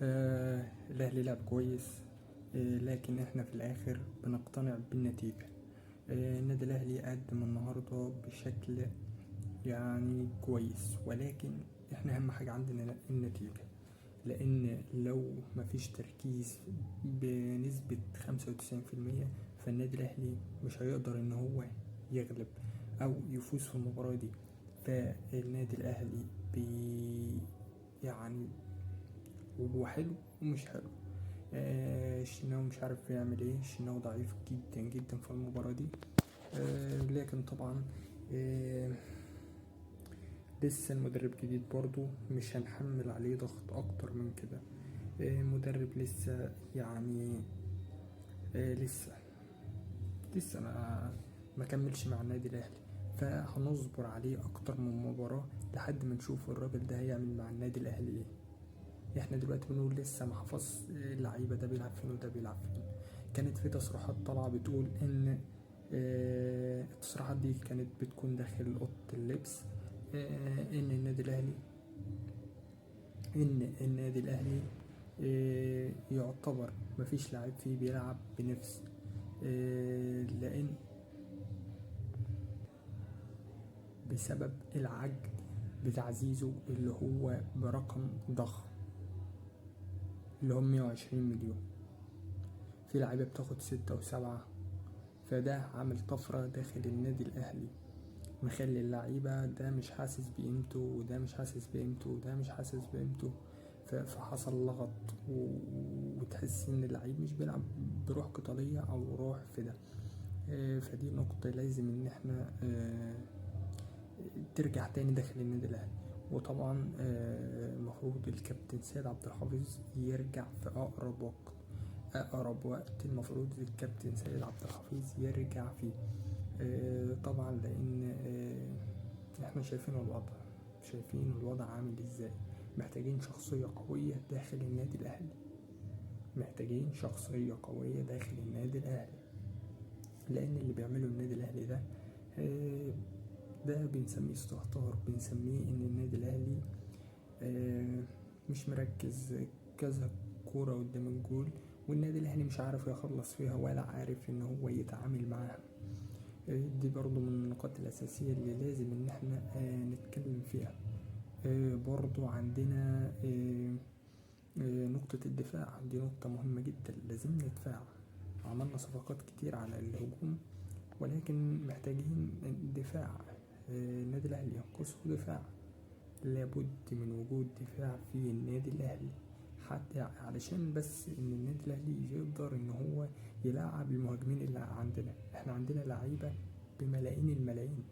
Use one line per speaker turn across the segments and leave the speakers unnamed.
الأهلي لعب كويس. لكن احنا في الآخر بنقتنع بالنتيجة. النادي الأهلي قدم النهاردة بشكل يعني كويس، ولكن احنا أهم حاجة عندنا النتيجة. لأن لو مفيش تركيز بنسبة 95%، فالنادي الأهلي مش هيقدر إن هو يغلب أو يفوز في المباراة دي. فالنادي الأهلي يعني هو حلو ومش حلو. الشناوي مش عارف يعمل ايه، الشناوي ضعيف جدا جدا في المباراة دي. لكن طبعا لسه المدرب جديد برضو، مش هنحمل عليه ضغط اكتر من كده. مدرب لسه يعني لسه ما كملش مع النادي الاهلي، فهنصبر عليه اكتر من مباراة لحد ما نشوف الراجل ده هيعمل مع النادي الاهلي ايه. احنا دلوقتي بنقول لسه ما حفظ اللعيبه ده بيلعب فين وده بيلعب فين. كانت في تصريحات طالعه بتقول ان التصريحات دي كانت بتكون داخل اوضه اللبس. ان النادي الاهلي يعتبر مفيش لاعب فيه بيلعب بنفس، لان بسبب العجز بتاع زيزو اللي هو برقم ضخم، اللي هم 120 مليون. في لعيبة بتاخد 6 و7. فده عامل طفرة داخل النادي الأهلي، مخلي اللعيبة ده مش حاسس بقيمته وده مش حاسس بقيمته وده مش حاسس بقيمته. فحصل لغط وتحس ان اللعيب مش بيلعب بروح قتالية او روح في ده. فدي نقطة لازم ان احنا ترجع تاني داخل النادي الاهلي. وطبعا المفروض الكابتن سيد عبد الحفيظ يرجع في اقرب وقت المفروض الكابتن سيد عبد الحفيظ يرجع فيه. طبعا لان احنا شايفين الوضع عامل ازاي. محتاجين شخصية قوية داخل النادي الاهلي، لان اللي بيعمله النادي الاهلي ده ده بنسميه استهتار، بنسميه ان النادي الاهلي مش مركز. كذا كورة قدام الجول والنادي الاهلي مش عارف يخلص فيها ولا عارف ان هو يتعامل معاها. دي برضو من النقاط الأساسية اللي لازم إن احنا نتكلم فيها. برضو عندنا نقطة الدفاع، دي نقطة مهمة جدا، لازم ندفع. عملنا صفقات كتير على الهجوم ولكن محتاجين دفاع. النادي الأهلي ينقصه دفاع، لابد من وجود دفاع في النادي الأهلي، حتى علشان بس ان النادي الاهلي يقدر ان هو يلعب المهاجمين اللي عندنا. احنا عندنا لعيبه بملايين الملايين،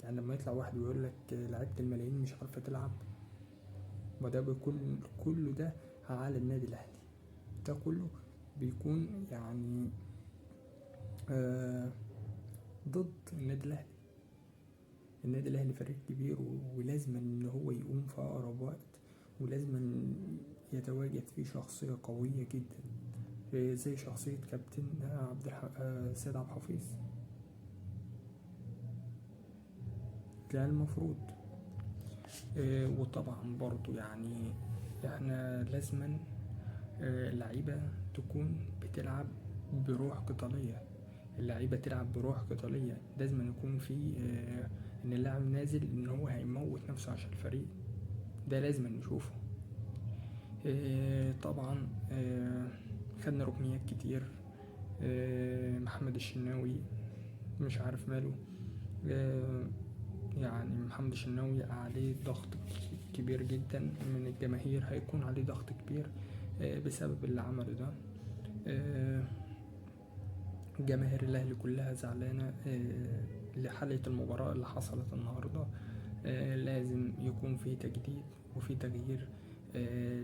يعني لما يطلع واحد ويقول لك لعيبه الملايين مش عارفه تلعب، وده بيكون كله ده على النادي الاهلي. ده كله بيكون يعني ضد النادي الاهلي. النادي الاهلي فريق كبير ولازم ان هو يقوم في اقرب وقت، ولازم يتواجد فيه شخصية قوية جدا زي شخصية كابتن سيد عبد الحفيظ. ده المفروض. وطبعا برضو يعني احنا لازما اللعيبة تكون بتلعب بروح قتالية. اللعيبة تلعب بروح قتالية، لازم يكون في ان اللاعب نازل ان هو هيموت نفسه عشان الفريق. ده لازم نشوفه. طبعا خدنا ركنيات كتير. محمد الشناوي مش عارف ماله. يعني محمد الشناوي عليه ضغط كبير جدا من الجماهير، هيكون عليه ضغط كبير بسبب اللي عمله ده. جماهير الاهلي كلها زعلانة لحالة المباراة اللي حصلت النهاردة. لازم يكون في تجديد وفي تغيير،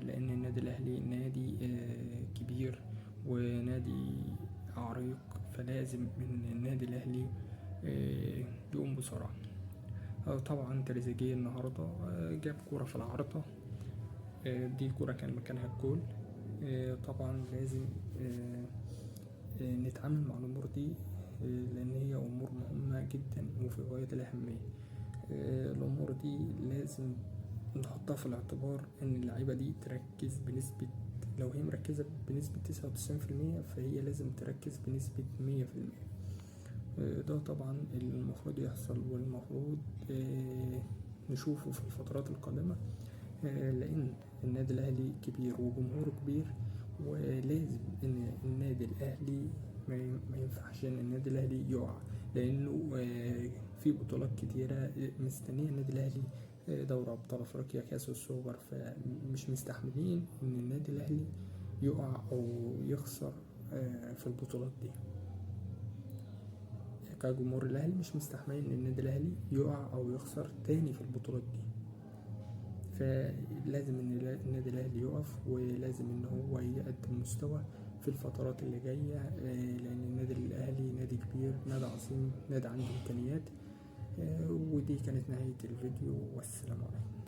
لان النادي الاهلي نادي كبير ونادي عريق، فلازم ان النادي الاهلي يقوم بسرعة. طبعا تريزيجيه النهاردة جاب كورة في العارضة. دي كورة كان مكانها الجول. طبعا لازم نتعامل مع الأمور دي، لأن هي أمور مهمة جدا وفي غاية الأهمية. الأمور دي لازم نحطها في الاعتبار ان اللعيبة دي تركز بنسبة، لو هي مركزة بنسبة 99% فهي لازم تركز بنسبة 100%. ده طبعا المفروض يحصل، والمفروض نشوفه في الفترات القادمة، لأن النادي الأهلي كبير وجمهوره كبير، ولازم إن النادي الأهلي ما ينفعش إن النادي الأهلي يقع، لأنه في بطولات كتيرة مستنية النادي الأهلي، دوري أبطال أفريقيا، كأس السوبر، فمش مستحملين إن النادي الأهلي يقع أو يخسر في البطولات دي. كجمهور الأهلي مش مستحملين إن النادي الأهلي يقع أو يخسر تاني في البطولات دي، فلازم ان النادي الاهلي يقف، ولازم ان هو يقدم مستوى في الفترات اللي جايه، لان النادي الاهلي نادي كبير، نادي عظيم، نادي عنده امكانيات. ودي كانت نهايه الفيديو، والسلام عليكم.